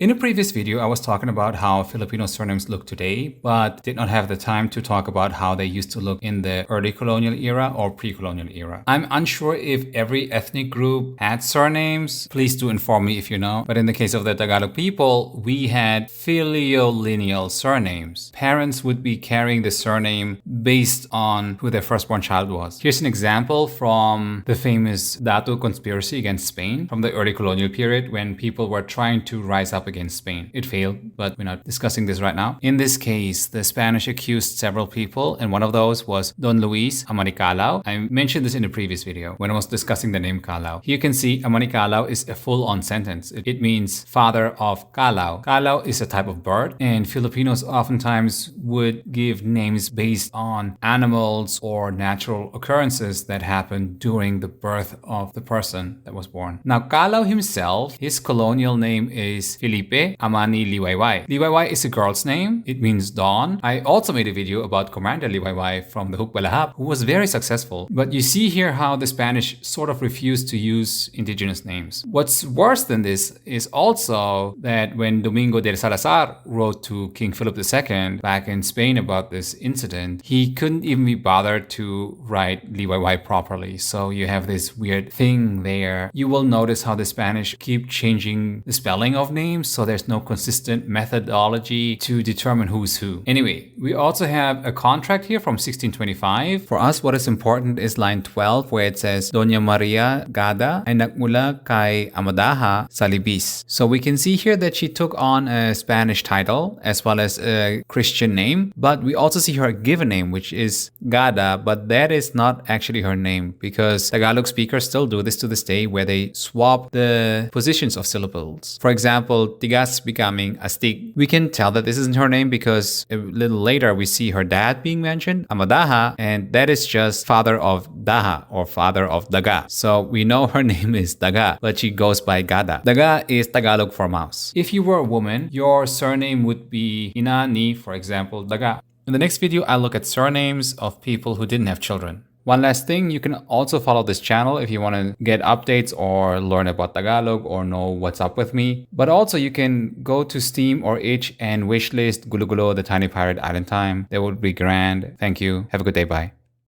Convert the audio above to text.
In a previous video, I was talking about how Filipino surnames look today, but did not have the time to talk about how they used to look in the early colonial era or pre-colonial era. I'm unsure if every ethnic group had surnames. Please do inform me if you know. But in the case of the Tagalog people, we had filiolineal surnames. Parents would be carrying the surname based on who their firstborn child was. Here's an example from the famous Datu conspiracy against Spain from the early colonial period when people were trying to rise up against Spain. It failed, but we're not discussing this right now. In this case, the Spanish accused several people, and one of those was Don Luis Amaricalao. I mentioned this in a previous video when I was discussing the name Calao. Here you can see Amaricalao is a full-on sentence. It means father of Calao. Calao is a type of bird, and Filipinos oftentimes would give names based on animals or natural occurrences that happened during the birth of the person that was born. Now, Calao himself, his colonial name is Felipe Amani Liwayway. Liwayway is a girl's name. It means dawn. I also made a video about Commander Liwayway from the Hukbalahap, who was very successful. But you see here how the Spanish sort of refused to use indigenous names. What's worse than this is also that when Domingo de Salazar wrote to King Philip II back in Spain about this incident, he couldn't even be bothered to write Liwayway properly. So you have this weird thing there. You will notice how the Spanish keep changing the spelling of names, so there's no consistent methodology to determine who's who. Anyway, we also have a contract here from 1625. For us, what is important is line 12 where it says Doña Maria Gada ay nagmula kay Amadaha sa Libis. So we can see here that she took on a Spanish title as well as a Christian name, but we also see her given name, which is Gada, but that is not actually her name because Tagalog speakers still do this to this day where they swap the positions of syllables. For example, Tigas becoming Astig. We can tell that this isn't her name because a little later we see her dad being mentioned, Amadaha, and that is just father of Daha or father of Daga. So we know her name is Daga, but she goes by Gada. Daga is Tagalog for mouse. If you were a woman, your surname would be Inani, for example, Daga. In the next video, I'll look at surnames of people who didn't have children. One last thing, you can also follow this channel if you want to get updates or learn about Tagalog or know what's up with me. But also you can go to Steam or Itch and wishlist Gulo Gulo, the Tiny Pirate Island Time. That would be grand. Thank you. Have a good day. Bye.